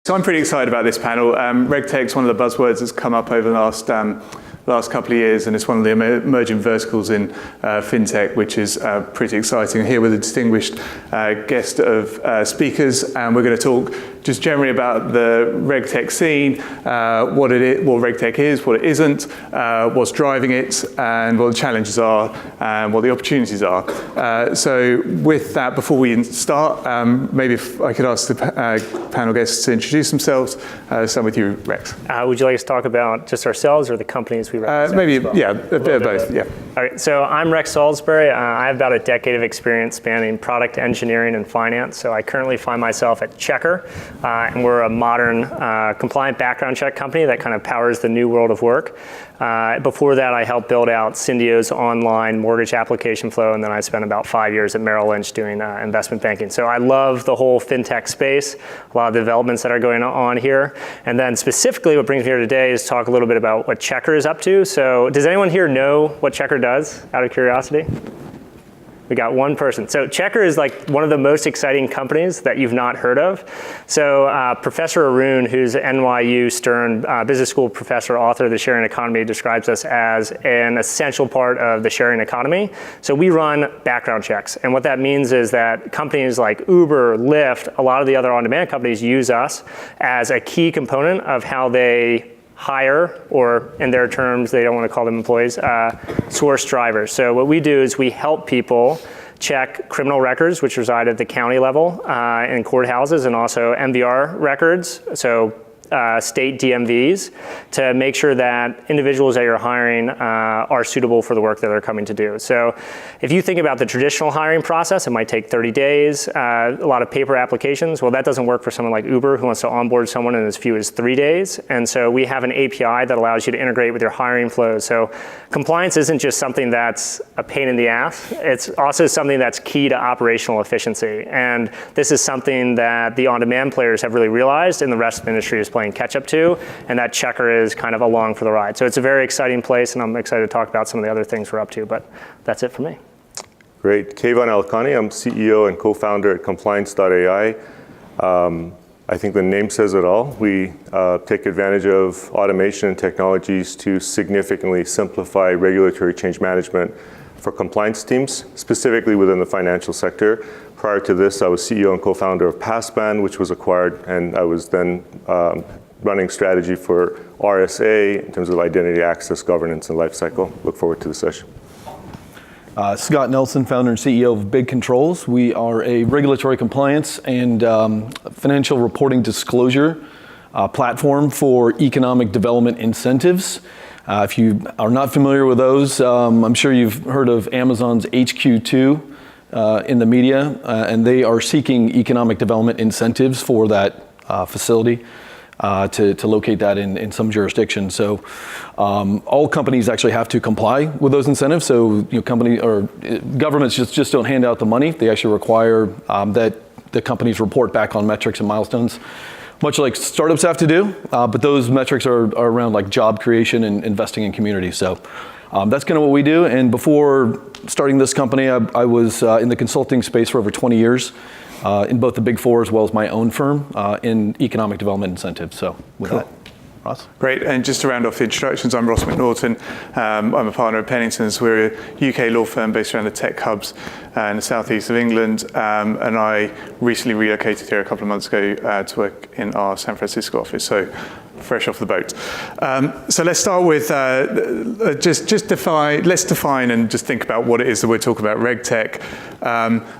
So I'm pretty excited about this panel. RegTech is one of the buzzwords that's come up over the last couple of years, and it's one of the emerging verticals in fintech, which is pretty exciting. Here with a distinguished guest of speakers, and we're going to talk just generally about the RegTech scene, what RegTech is, what it isn't, what's driving it, and what the challenges are, and what the opportunities are. So with that, before we start, maybe if I could ask the panel guests to introduce themselves. Start with you, Rex. Would you like us to talk about just ourselves or the companies we represent? Maybe, well? yeah, a bit of both, yeah. All right, so I'm Rex Salisbury. I have about a decade of experience spanning product engineering and finance. So I currently find myself at Checker, and we're a modern compliant background check company that kind of powers the new world of work. Before that, I helped build out Syndio's online mortgage application flow, and then I spent about 5 years at Merrill Lynch doing investment banking. So I love the whole fintech space, a lot of the developments that are going on here. And then specifically what brings me here today is talk a little bit about what Checker is up to. So does anyone here know what Checker does, out of curiosity? We got one person. So Checker is like one of the most exciting companies that you've not heard of. So Professor Arun, who's an NYU Stern Business School professor, author of The Sharing Economy, describes us as an essential part of the sharing economy. So we run background checks. And what that means is that companies like Uber, Lyft, a lot of the other on-demand companies use us as a key component of how they hire, or in their terms, they don't want to call them employees, source drivers. So what we do is we help people check criminal records, which reside at the county level in courthouses, and also MVR records, so state DMVs, to make sure that individuals that you're hiring are suitable for the work that they're coming to do. So if you think about the traditional hiring process, it might take 30 days, a lot of paper applications. Well, that doesn't work for someone like Uber, who wants to onboard someone in as few as 3 days. And so we have an API that allows you to integrate with your hiring flows. So compliance isn't just something that's a pain in the ass. It's also something that's key to operational efficiency. And this is something that the on-demand players have really realized, and the rest of the industry is playing catch up to, and that Checker is kind of along for the ride. So it's a very exciting place, and I'm excited to talk about some of the other things we're up to, but that's it for me. Great. Keyvan Alkhani, I'm CEO and co-founder at Compliance.ai. I think the name says it all. We take advantage of automation and technologies to significantly simplify regulatory change management for compliance teams, specifically within the financial sector. Prior to this, I was CEO and co-founder of Passban, which was acquired, and I was then running strategy for RSA in terms of identity access, governance, and lifecycle. Look forward to the session. Scott Nelson, founder and CEO of Big Controls. We are a regulatory compliance and financial reporting disclosure platform for economic development incentives. If you are not familiar with those, I'm sure you've heard of Amazon's HQ2 in the media, and they are seeking economic development incentives for that facility to locate that in some jurisdiction. So all companies actually have to comply with those incentives. So governments just don't hand out the money. They actually require that the companies report back on metrics and milestones, much like startups have to do, but those metrics are around like job creation and investing in community. So that's kind of what we do. And before starting this company, I was in the consulting space for over 20 years, in both the Big Four as well as my own firm in economic development incentives. So with that, Ross. Great, and just to round off the introductions, I'm Ross McNaughton. I'm a partner at Pennington's. We're a UK law firm based around the tech hubs in the southeast of England, and I recently relocated here a couple of months ago to work in our San Francisco office, so fresh off the boat. So let's start with let's define and just think about what it is that we're talking about, RegTech.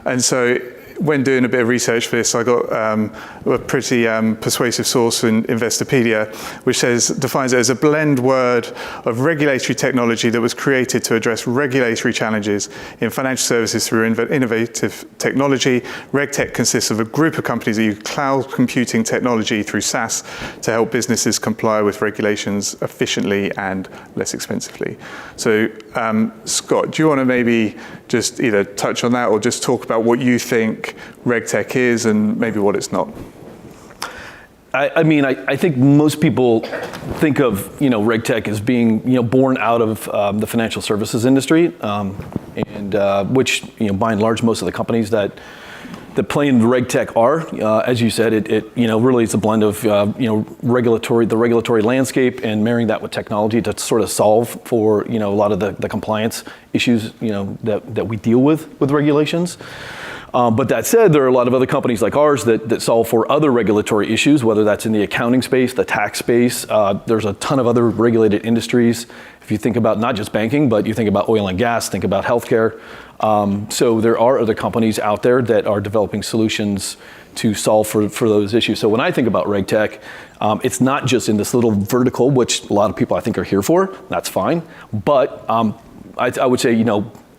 And so when doing a bit of research for this, I got a pretty persuasive source in Investopedia, which defines it as a blend word of regulatory technology that was created to address regulatory challenges in financial services through innovative technology. RegTech consists of a group of companies that use cloud computing technology through SaaS to help businesses comply with regulations efficiently and less expensively. So, Scott, do you want to maybe just either touch on that or just talk about what you think RegTech is and maybe what it's not? I think most people think of RegTech as being born out of the financial services industry, and which by and large most of the companies that that play in the RegTech are, as you said, it really is a blend of the regulatory landscape and marrying that with technology to sort of solve for a lot of the compliance issues that we deal with regulations. But that said, there are a lot of other companies like ours that solve for other regulatory issues, whether that's in the accounting space, the tax space. There's a ton of other regulated industries. If you think about not just banking, but you think about oil and gas, think about healthcare. So there are other companies out there that are developing solutions to solve for those issues. So when I think about RegTech, it's not just in this little vertical, which a lot of people I think are here for. That's fine. But I would say,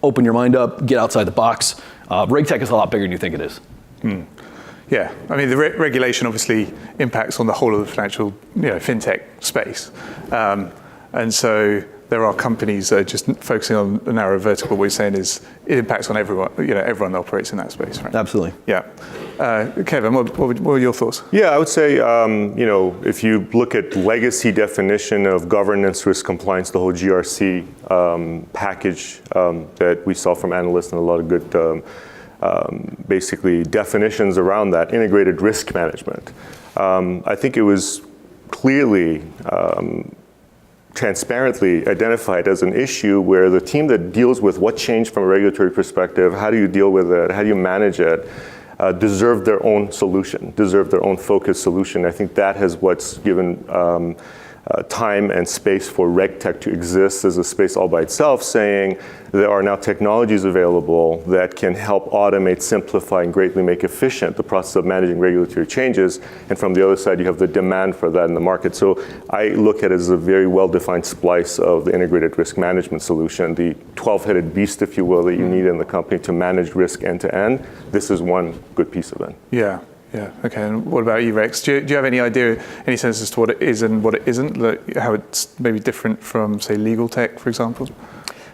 open your mind up, get outside the box. RegTech is a lot bigger than you think it is. Yeah, I mean, the regulation obviously impacts on the whole of the financial, fintech space. And so there are companies that are just focusing on a narrow vertical. What you're saying is it impacts on everyone, everyone that operates in that space, right? Absolutely. Yeah. Kevin, what were your thoughts? Yeah, I would say, if you look at legacy definition of governance, risk, compliance, the whole GRC package that we saw from analysts and a lot of good, basically definitions around that, integrated risk management. I think it was clearly transparently identified as an issue where the team that deals with what changed from a regulatory perspective, how do you deal with it, how do you manage it, deserve their own solution, deserve their own focused solution. I think that has what's given time and space for RegTech to exist as a space all by itself, saying there are now technologies available that can help automate, simplify, and greatly make efficient the process of managing regulatory changes. And from the other side, you have the demand for that in the market. So I look at it as a very well-defined splice of the integrated risk management solution, the 12-headed beast, if you will, that you need in the company to manage risk end to end. This is one good piece of it. Yeah. Yeah. Okay. And what about you, Rex? Do you have any idea, any sense as to what it is and what it isn't? Like how it's maybe different from, say, legal tech, for example?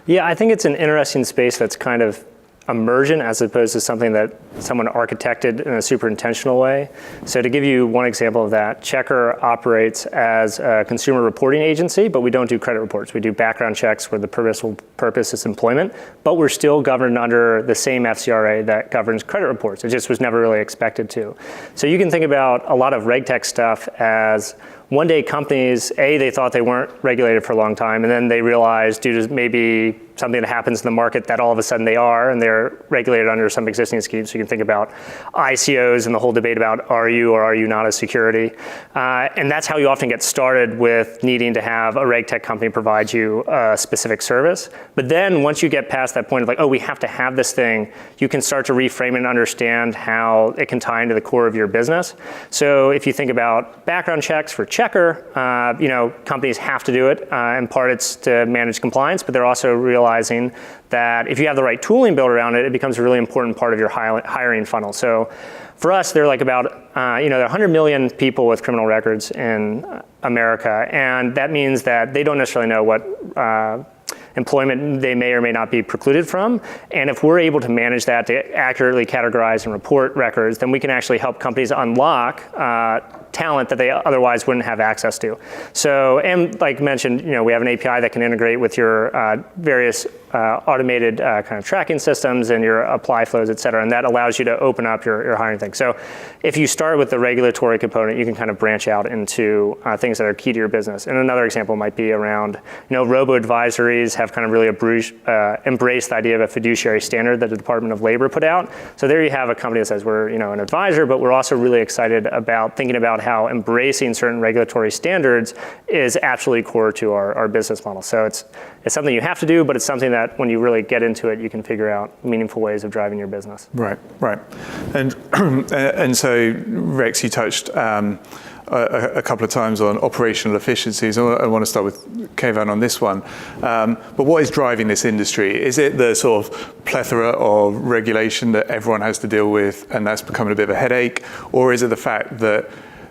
Yeah, I think it's an interesting space that's kind of emergent as opposed to something that someone architected in a super intentional way. So to give you one example of that, Checker operates as a consumer reporting agency, but we don't do credit reports. We do background checks where the purpose is employment, but we're still governed under the same FCRA that governs credit reports. It just was never really expected to. So you can think about a lot of RegTech stuff as one day companies, they thought they weren't regulated for a long time, and then they realized due to maybe something that happens in the market that all of a sudden they are, and they're regulated under some existing schemes. So you can think about ICOs and the whole debate about are you or are you not a security. And that's how you often get started with needing to have a RegTech company provide you a specific service. But then once you get past that point of like, we have to have this thing, you can start to reframe it and understand how it can tie into the core of your business. So if you think about background checks for Checker, companies have to do it. In part it's to manage compliance, but they're also realizing that if you have the right tooling built around it, it becomes a really important part of your hiring funnel. So for us, they're like about, there are 100 million people with criminal records in America, and that means that they don't necessarily know what employment they may or may not be precluded from. And if we're able to manage that to accurately categorize and report records, then we can actually help companies unlock talent that they otherwise wouldn't have access to. So, and like mentioned, we have an API that can integrate with your various automated kind of tracking systems and your apply flows, et cetera, and that allows you to open up your hiring thing. So if you start with the regulatory component, you can kind of branch out into things that are key to your business. And another example might be around, robo-advisories have kind of really embraced the idea of a fiduciary standard that the Department of Labor put out. So there you have a company that says we're, an advisor, but we're also really excited about thinking about how embracing certain regulatory standards is absolutely core to our business model. So it's something you have to do, but it's something that when you really get into it, you can figure out meaningful ways of driving your business. Right. And so, Rex, you touched a couple of times on operational efficiencies. I want to start with Keyvan on this one. But what is driving this industry? Is it the sort of plethora of regulation that everyone has to deal with, and that's becoming a bit of a headache? Or is it the fact that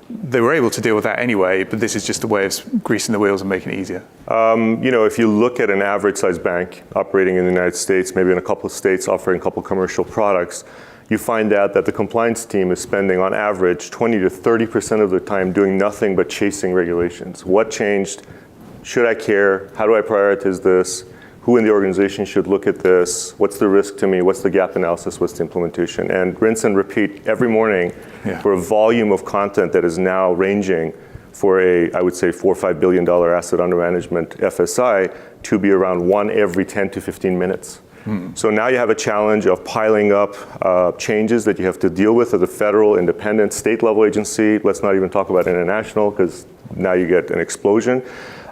they were able to deal with that anyway, but this is just a way of greasing the wheels and making it easier? If you look at an average sized bank operating in the United States, maybe in a couple of states offering a couple of commercial products, you find out that the compliance team is spending on average 20 to 30% of their time doing nothing but chasing regulations. What changed? Should I care? How do I prioritize this? who in the organization should look at this, what's the risk to me, what's the gap analysis, what's the implementation, and rinse and repeat every morning for a volume of content that is now ranging for I would say $4 or $5 billion asset under management FSI to be around 1 every 10 to 15 minutes. So now you have a challenge of piling up changes that you have to deal with at the federal, independent, state level agency. Let's not even talk about international, because now you get an explosion.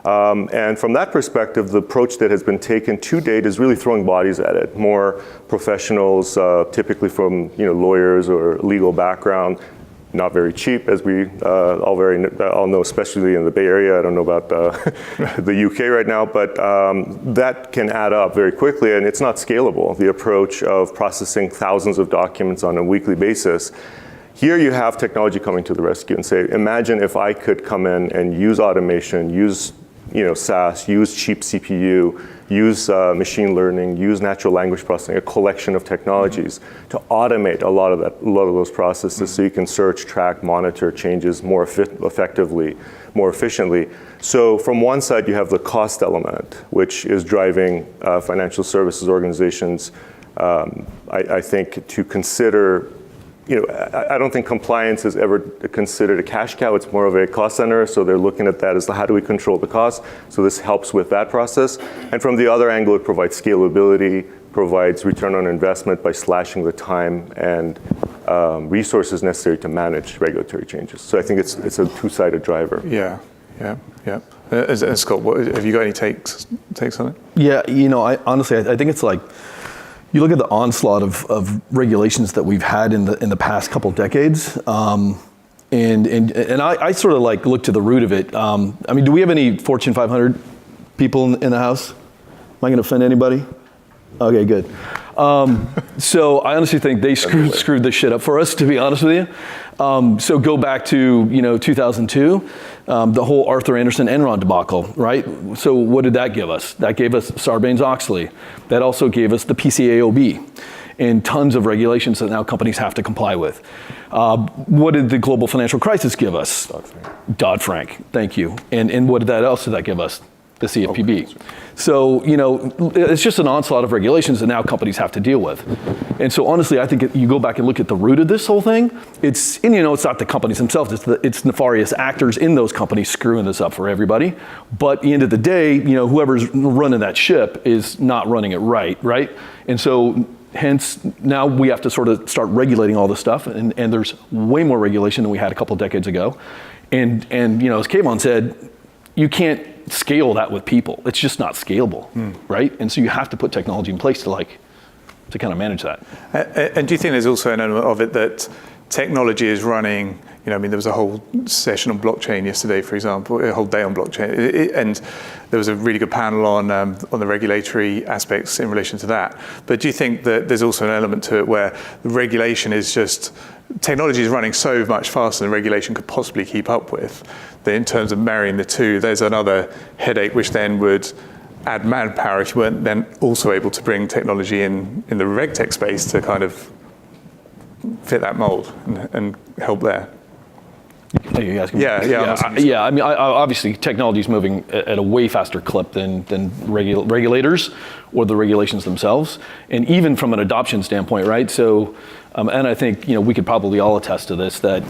And from that perspective, the approach that has been taken to date is really throwing bodies at it. More professionals, typically from lawyers or legal background, not very cheap, as we all know, especially in the Bay Area. I don't know about the UK right now, but that can add up very quickly, and it's not scalable, the approach of processing thousands of documents on a weekly basis. Here you have technology coming to the rescue and say, imagine if I could come in and use automation, use SAS, use cheap CPU, use machine learning, use natural language processing, a collection of technologies to automate a lot of those processes so you can search, track, monitor changes more effectively, more efficiently. So from one side, you have the cost element, which is driving financial services organizations, I think, to consider. I don't think compliance is ever considered a cash cow. It's more of a cost center. So they're looking at that as how do we control the cost? So this helps with that process. And from the other angle, it provides scalability, provides return on investment by slashing the time and resources necessary to manage regulatory changes. So I think it's a two-sided driver. Yeah. And Scott, have you got any takes on it? Yeah, honestly, I think it's like, you look at the onslaught of regulations that we've had in the past couple decades, and I sort of like look to the root of it. Do we have any Fortune 500 people in the house? Am I going to offend anybody? Okay, good. So I honestly think they screwed this shit up for us, to be honest with you. So go back to 2002, the whole Arthur Andersen Enron debacle, right? So what did that give us? That gave us Sarbanes-Oxley. That also gave us the PCAOB and tons of regulations that now companies have to comply with. What did the global financial crisis give us? Dodd-Frank. Thank you. And what else did that give us? The CFPB. So, it's just an onslaught of regulations that now companies have to deal with. And so honestly, I think you go back and look at the root of this whole thing, it's not the companies themselves, it's nefarious actors in those companies screwing this up for everybody. But at the end of the day, whoever's running that ship is not running it right? And so hence, now we have to sort of start regulating all this stuff, and there's way more regulation than we had a couple decades ago. And as Kayvon said, you can't scale that with people. It's just not scalable, right? And so you have to put technology in place to kind of manage that. And do you think there's also an element of it that technology is running? There was a whole session on blockchain yesterday, for example, a whole day on blockchain, and there was a really good panel on the regulatory aspects in relation to that. But do you think that there's also an element to it where the regulation is just, technology is running so much faster than regulation could possibly keep up with, that in terms of marrying the two, there's another headache which then would add manpower if you weren't then also able to bring technology in the RegTech space to kind of fit that mold and help there? Are you asking me? Yeah. Obviously, technology is moving at a way faster clip than regulators or the regulations themselves, and even from an adoption standpoint, right? So, and I think we could probably all attest to this, that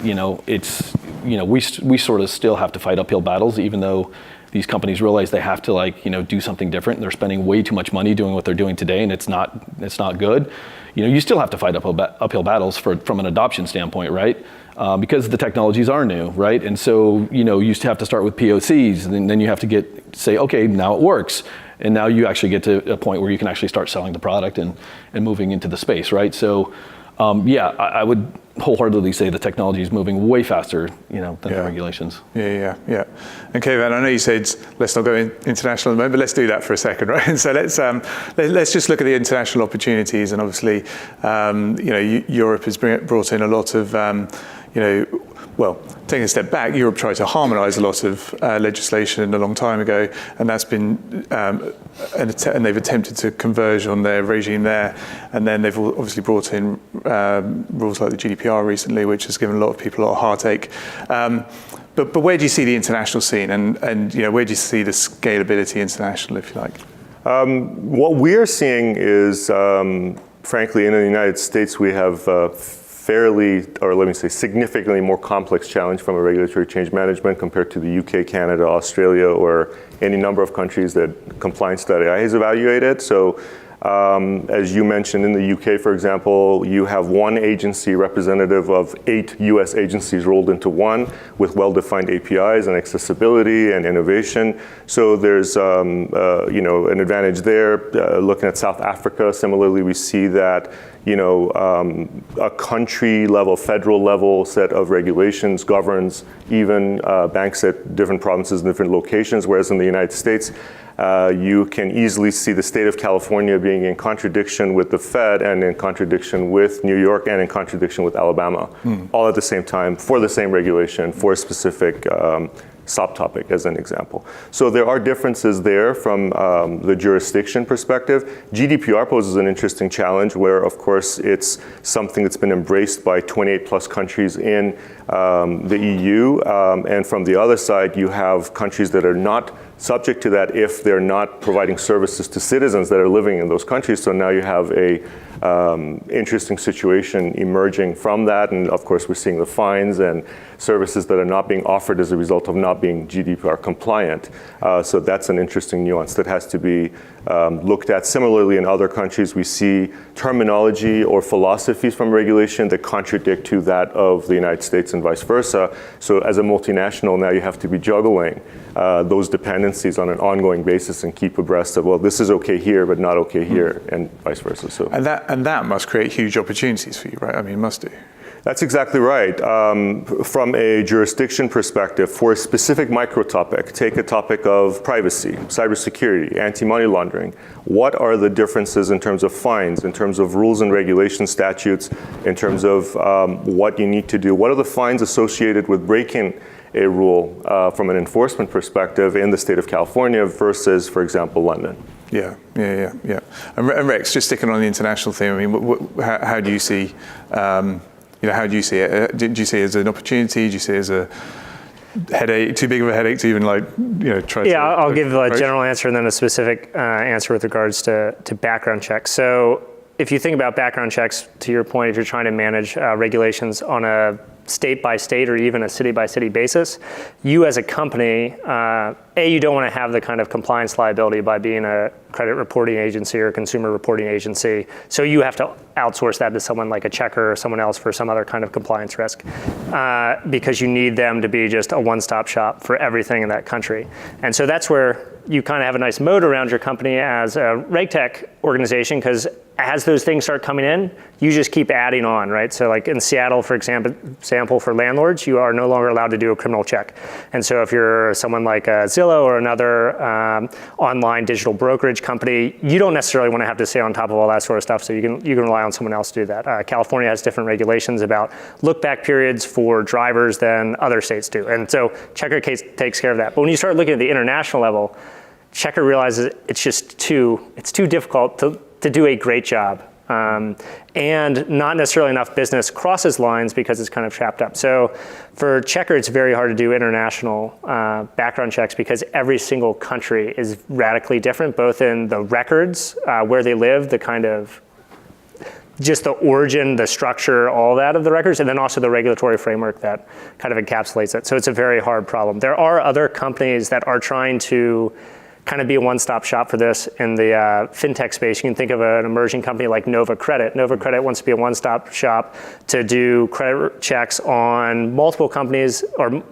it's we sort of still have to fight uphill battles, even though these companies realize they have to do something different, and they're spending way too much money doing what they're doing today, and it's not good. You still have to fight uphill battles from an adoption standpoint, right? Because the technologies are new, right? And so, you used to have to start with POCs, and then you have to say, okay, now it works. And now you actually get to a point where you can actually start selling the product and moving into the space, right? So, I would wholeheartedly say the technology is moving way faster, than the regulations. Yeah. And Kayvon, I know you said let's not go international at the moment, but let's do that for a second, right? And so let's just look at the international opportunities. And obviously, Europe has brought in a lot of, taking a step back, Europe tried to harmonise a lot of legislation a long time ago, and that's been, and they've attempted to converge on their regime there, and then they've obviously brought in rules like the GDPR recently, which has given a lot of people a lot of heartache. But where do you see the international scene, and where do you see the scalability international, if you like? What we are seeing is, frankly, in the United States, we have fairly, or let me say, significantly more complex challenge from a regulatory change management compared to the UK, Canada, Australia, or any number of countries that Compliance.ai has evaluated. So as you mentioned, in the UK, for example, you have one agency representative of 8 US agencies rolled into one with well-defined APIs and accessibility and innovation. So there's an advantage there. Looking at South Africa, similarly, we see that a country level, federal level set of regulations governs even banks at different provinces and different locations, whereas in the United States, you can easily see the state of California being in contradiction with the Fed and in contradiction with New York and in contradiction with Alabama, all at the same time for the same regulation for a specific subtopic, as an example. So there are differences there from the jurisdiction perspective. GDPR poses an interesting challenge where, of course, it's something that's been embraced by 28 plus countries in the EU. And from the other side, you have countries that are not subject to that if they're not providing services to citizens that are living in those countries. So now you have a interesting situation emerging from that. And of course, we're seeing the fines and services that are not being offered as a result of not being GDPR compliant. So that's an interesting nuance that has to be looked at. Similarly, in other countries, we see terminology or philosophies from regulation that contradict to that of the United States and vice versa. So as a multinational, now you have to be juggling those dependencies on an ongoing basis and keep abreast of, well, this is okay here, but not okay here, and vice versa. So and that must create huge opportunities for you, right? I mean, it must do. That's exactly right. From a jurisdiction perspective, for a specific micro topic, take a topic of privacy, cybersecurity, anti-money laundering. What are the differences in terms of fines, in terms of rules and regulation statutes, in terms of what you need to do? What are the fines associated with breaking a rule from an enforcement perspective in the state of California versus, for example, London? Yeah. And Rex, just sticking on the international theme, I mean, how do you see? How do you see it? Do you see it as an opportunity? Do you see it as a headache, too big of a headache to even try to? Yeah, I'll give a general answer and then a specific answer with regards to background checks. So if you think about background checks, to your point, if you're trying to manage regulations on a state-by-state or even a city-by-city basis, you as a company, you don't want to have the kind of compliance liability by being a credit reporting agency or consumer reporting agency. So you have to outsource that to someone like a checker or someone else for some other kind of compliance risk because you need them to be just a one-stop shop for everything in that country. And so that's where you kind of have a nice moat around your company as a RegTech organization, because as those things start coming in, you just keep adding on, right? So like in Seattle, for example, for landlords, you are no longer allowed to do a criminal check. And so if you're someone like Zillow or another online digital brokerage company, you don't necessarily want to have to stay on top of all that sort of stuff. So you can rely on someone else to do that. California has different regulations about look-back periods for drivers than other states do. And so Checker takes care of that. But when you start looking at the international level, Checker realizes it's too difficult to do a great job. And not necessarily enough business crosses lines because it's kind of trapped up. So for Checker, it's very hard to do international background checks because every single country is radically different, both in the records, where they live, the kind of just the origin, the structure, all that of the records, and then also the regulatory framework that kind of encapsulates it. So it's a very hard problem. There are other companies that are trying to kind of be a one-stop shop for this in the fintech space. You can think of an emerging company like Nova Credit. Nova Credit wants to be a one-stop shop to do credit checks on multiple companies or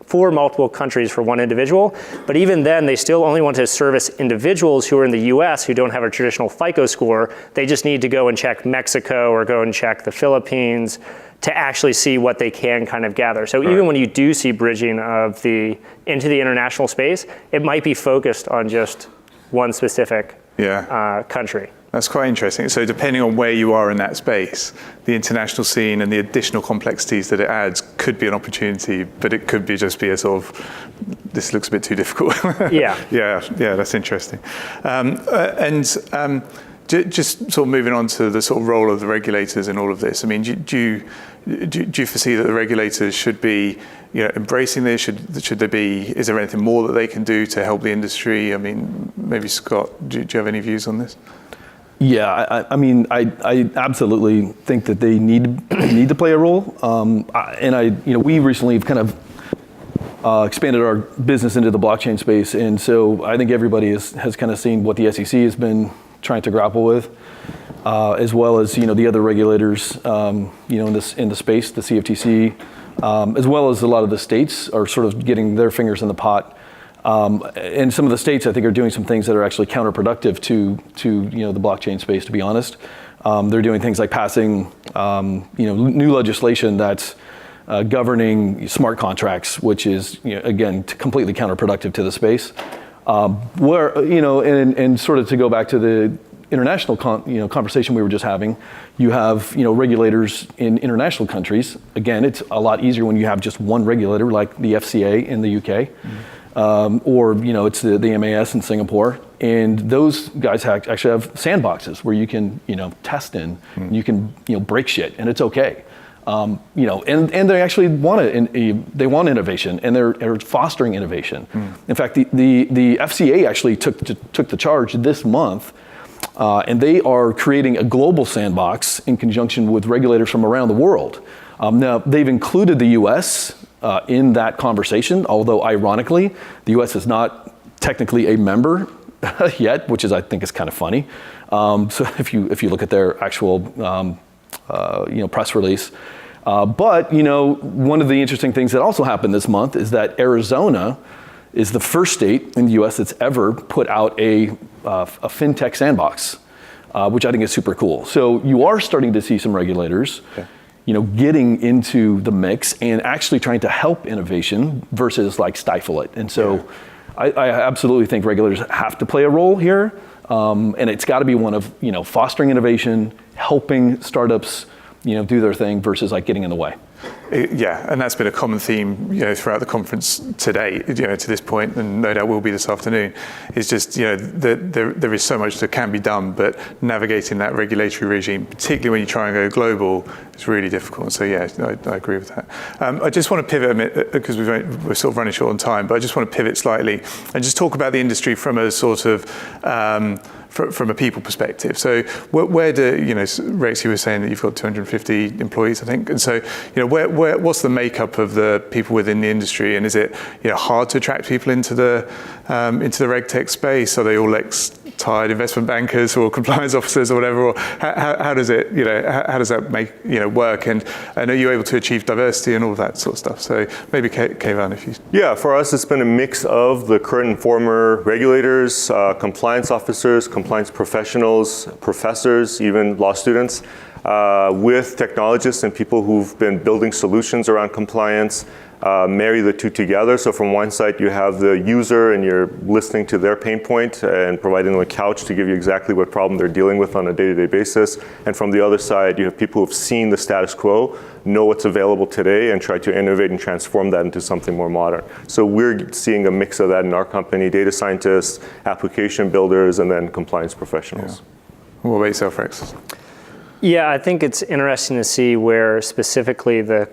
for multiple countries for one individual. But even then, they still only want to service individuals who are in the US who don't have a traditional FICO score. They just need to go and check Mexico or go and check the Philippines to actually see what they can kind of gather. So even when you do see bridging into the international space, it might be focused on just one specific country. That's quite interesting. So depending on where you are in that space, the international scene and the additional complexities that it adds could be an opportunity, but it could be just be a sort of, this looks a bit too difficult. Yeah, that's interesting. Just sort of moving on to the sort of role of the regulators in all of this. I mean, do you foresee that the regulators should be, embracing this? Should there be? Is there anything more that they can do to help the industry? I mean, maybe Scott, do you have any views on this? Yeah, I mean, I absolutely think that they need to play a role. We recently have kind of expanded our business into the blockchain space, and so I think everybody has kind of seen what the SEC has been trying to grapple with, as well as the other regulators in the space, the CFTC, as well as a lot of the states are sort of getting their fingers in the pot. And some of the states, I think, are doing some things that are actually counterproductive to the blockchain space, to be honest. They're doing things like passing new legislation that's governing smart contracts, which is again completely counterproductive to the space. And sort of to go back to the international conversation we were just having, you have regulators in international countries. Again, it's a lot easier when you have just one regulator, like the FCA in the UK, or it's the MAS in Singapore. And those guys actually have sandboxes where you can test in, and you can break shit, and it's okay. And they actually want innovation, and they're fostering innovation. In fact, the FCA actually took the charge this month, and they are creating a global sandbox in conjunction with regulators from around the world. Now, they've included the U.S. In that conversation, although ironically, the U.S. is not technically a member yet, which I think is kind of funny. So if you look at their actual press release. But one of the interesting things that also happened this month is that Arizona is the first state in the U.S. that's ever put out a fintech sandbox, which I think is super cool. So you are starting to see some regulators, getting into the mix and actually trying to help innovation versus like stifle it. And so I absolutely think regulators have to play a role here, and it's got to be one of fostering innovation, helping startups do their thing versus like getting in the way. Yeah, and that's been a common theme, throughout the conference today, to this point, and no doubt will be this afternoon. It's just, there is so much that can be done, but navigating that regulatory regime, particularly when you try and go global, is really difficult. So yeah, I agree with that. I just want to pivot a minute, because we're sort of running short on time, but I just want to pivot slightly and just talk about the industry from a sort of, from a people perspective. So where do, Rex, you were saying that you've got 250 employees, I think. And so, what's the makeup of the people within the industry? And is it, hard to attract people into the RegTech space? Are they all ex-tired investment bankers or compliance officers or whatever? Or how does it, how does that make, work? And are you able to achieve diversity and all of that sort of stuff? So maybe Keyvan, if you... Yeah, for us, it's been a mix of the current and former regulators, compliance officers, compliance professionals, professors, even law students, with technologists and people who've been building solutions around compliance, marry the two together. So from one side, you have the user and you're listening to their pain point and providing them a couch to give you exactly what problem they're dealing with on a day-to-day basis. And from the other side, you have people who've seen the status quo, know what's available today, and try to innovate and transform that into something more modern. So we're seeing a mix of that in our company: data scientists, application builders, and then compliance professionals. Yeah. What about yourself, Rex? Yeah, I think it's interesting to see where specifically the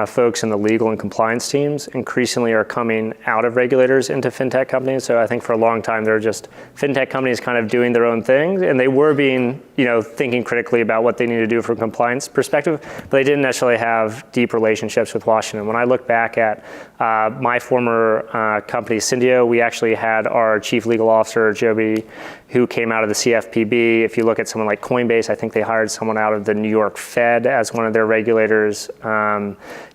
folks in the legal and compliance teams increasingly are coming out of regulators into fintech companies. So I think for a long time, there were just fintech companies kind of doing their own things, and they were being, thinking critically about what they need to do from a compliance perspective, but they didn't necessarily have deep relationships with Washington. When I look back at my former company, Syndio, we actually had our chief legal officer, Joby, who came out of the CFPB. If you look at someone like Coinbase, I think they hired someone out of the New York Fed as one of their regulators.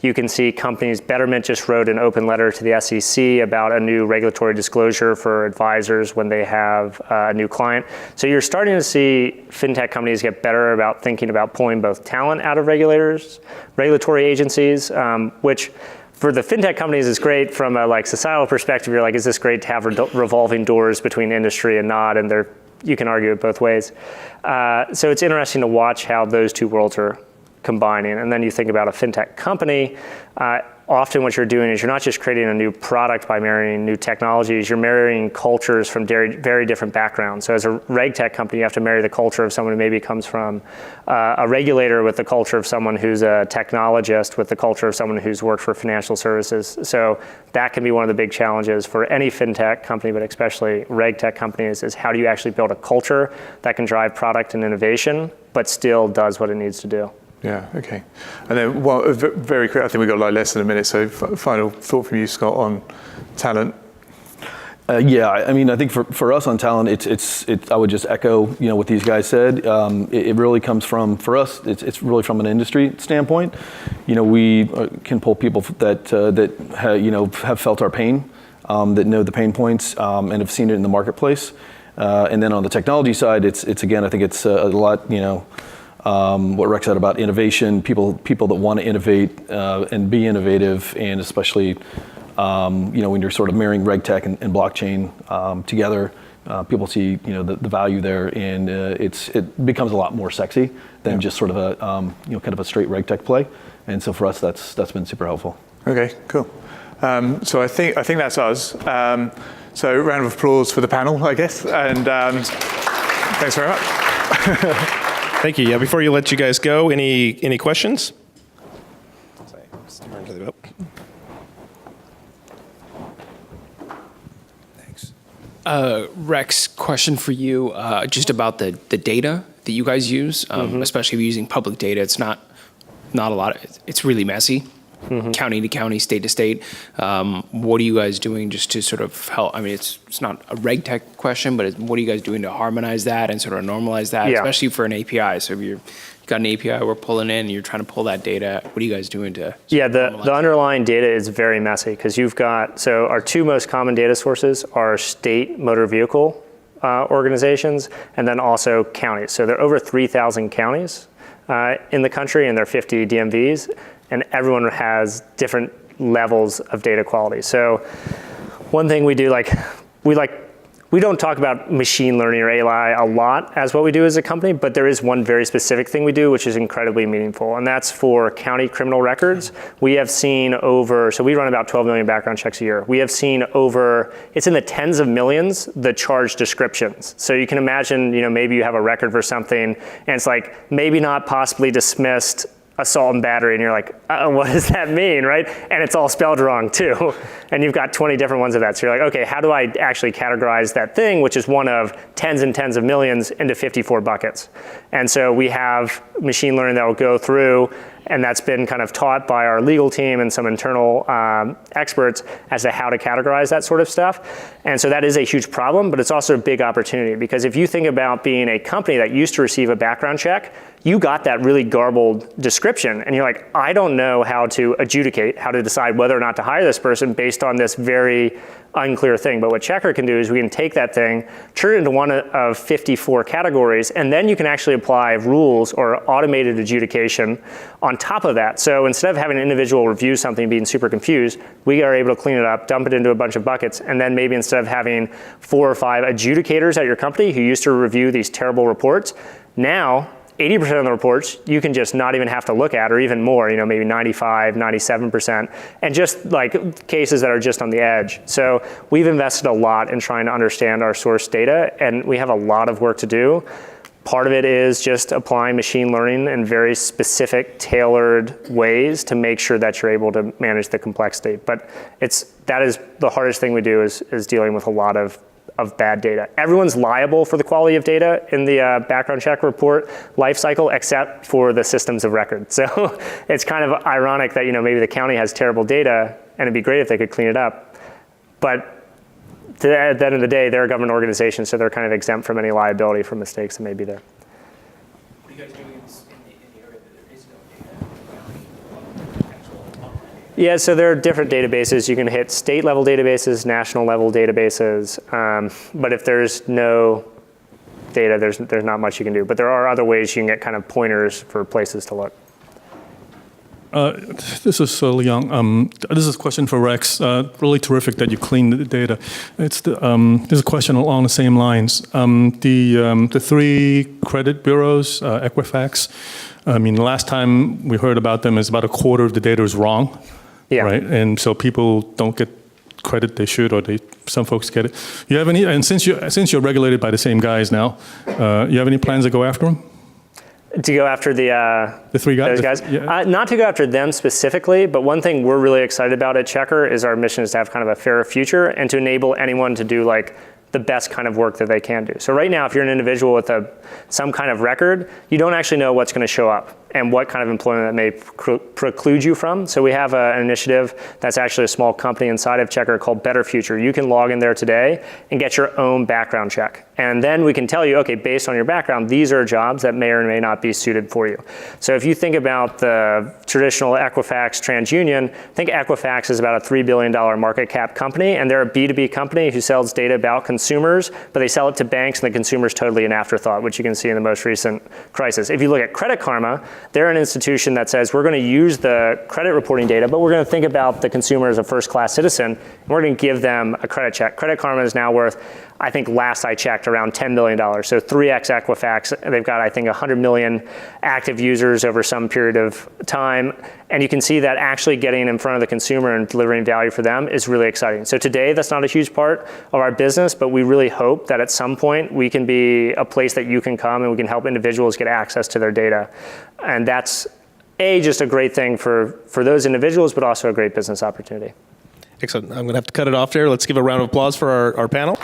You can see companies, Betterment just wrote an open letter to the SEC about a new regulatory disclosure for advisors when they have a new client. So you're starting to see fintech companies get better about thinking about pulling both talent out of regulatory agencies, which for the fintech companies is great from a societal perspective. You're like, is this great to have revolving doors between industry and not? And you can argue it both ways. So it's interesting to watch how those two worlds are combining. And then you think about a fintech company, often what you're doing is you're not just creating a new product by marrying new technologies, you're marrying cultures from very, very different backgrounds. So as a RegTech company, you have to marry the culture of someone who maybe comes from a regulator with the culture of someone who's a technologist with the culture of someone who's worked for financial services. So that can be one of the big challenges for any fintech company, but especially RegTech companies, is how do you actually build a culture that can drive product and innovation, but still does what it needs to do. Yeah, okay. And then very quick, I think we've got like less than a minute, so final thought from you, Scott, on talent. Yeah, I mean, I think for us on talent, it's I would just echo, what these guys said. It really comes from, for us, it's really from an industry standpoint. We can pull people that have felt our pain, that know the pain points, and have seen it in the marketplace. And then on the technology side, it's again, I think it's a lot, what Rex said about innovation, people that want to innovate and be innovative, and especially when you're sort of marrying RegTech and blockchain together, people see the value there, and it becomes a lot more sexy than just sort of a kind of a straight RegTech play. And so for us, that's been super helpful. Okay, cool. So I think that's us. So round of applause for the panel, I guess, and thanks very much. Thank you. Yeah, before you let you guys go, any questions? Thanks. Rex, question for you, just about the data that you guys use, especially if you're using public data. It's not a lot. It's really messy. County to county, state to state. What are you guys doing just to sort of help? I mean, it's not a RegTech question, but what are you guys doing to harmonize that and sort of normalize that, especially for an API? So if you've got an API we're pulling in and you're trying to pull that data, what are you guys doing to the underlying data is very messy because you've got, so our two most common data sources are state motor vehicle organizations and then also counties. So there are over 3,000 counties in the country, and there are 50 DMVs. And everyone has different levels of data quality. So one thing we do, we don't talk about machine learning or AI a lot as what we do as a company, but there is one very specific thing we do, which is incredibly meaningful, and that's for county criminal records. We have seen so we run about 12 million background checks a year. We have seen it's in the tens of millions, the charge descriptions. So you can imagine, maybe you have a record for something, and it's like, maybe not possibly dismissed assault and battery, and you're like, what does that mean, right? And it's all spelled wrong too. And you've got 20 different ones of that. So you're like, okay, how do I actually categorize that thing, which is one of tens and tens of millions, into 54 buckets? And so we have machine learning that will go through, and that's been kind of taught by our legal team and some internal experts as to how to categorize that sort of stuff. And so that is a huge problem, but it's also a big opportunity, because if you think about being a company that used to receive a background check, you got that really garbled description, and you're like, I don't know how to adjudicate, how to decide whether or not to hire this person based on this very unclear thing. But what Checkr can do is we can take that thing, turn it into one of 54 categories, and then you can actually apply rules or automated adjudication on top of that. So instead of having an individual review something being super confused, we are able to clean it up, dump it into a bunch of buckets, and then maybe instead of having 4 or 5 adjudicators at your company who used to review these terrible reports, now 80% of the reports you can just not even have to look at, or even more, maybe 95, 97%, and just like cases that are just on the edge. So we've invested a lot in trying to understand our source data, and we have a lot of work to do. Part of it is just applying machine learning in very specific, tailored ways to make sure that you're able to manage the complexity. But that is the hardest thing we do, is dealing with a lot of bad data. Everyone's liable for the quality of data in the background check report lifecycle, except for the systems of record. So it's kind of ironic that maybe the county has terrible data, and it'd be great if they could clean it up. But at the end of the day, they're a government organization, so they're kind of exempt from any liability for mistakes that may be there. What are you guys doing in the area that there is no data? Yeah, so there are different databases. You can hit state level databases, national level databases, but if there's no data, there's not much you can do. But there are other ways you can get kind of pointers for places to look. This is Leon. This is a question for Rex. Really terrific that you cleaned the data. There's a question along the same lines. The 3 credit bureaus, Equifax, the last time we heard about them is about a quarter of the data is wrong. Yeah. right? And so people don't get credit they should, or some folks get it. You have any? And since you're regulated by the same guys now, you have any plans to go after them? To go after The three guys? those guys? Yeah. Not to go after them specifically, but one thing we're really excited about at Checker is our mission is to have kind of a fairer future and to enable anyone to do like the best kind of work that they can do. So right now, if you're an individual with some kind of record, you don't actually know what's going to show up and what kind of employment that may preclude you from. So we have an initiative that's actually a small company inside of Checker called Better Future. You can log in there today and get your own background check. And then we can tell you, okay, based on your background, these are jobs that may or may not be suited for you. So if you think about the traditional Equifax TransUnion, I think Equifax is about a $3 billion market cap company, and they're a B2B company who sells data about consumers, but they sell it to banks, and the consumer's totally an afterthought, which you can see in the most recent crisis. If you look at Credit Karma, they're an institution that says we're going to use the credit reporting data, but we're going to think about the consumer as a first-class citizen, and we're going to give them a credit check. Credit Karma is now worth, I think last I checked, around $10 million. So 3x Equifax. They've got, I think, 100 million active users over some period of time. And you can see that actually getting in front of the consumer and delivering value for them is really exciting. So today, that's not a huge part of our business, but we really hope that at some point we can be a place that you can come and we can help individuals get access to their data. And that's just a great thing for those individuals, but also a great business opportunity. Excellent. I'm going to have to cut it off there. Let's give a round of applause for our panel.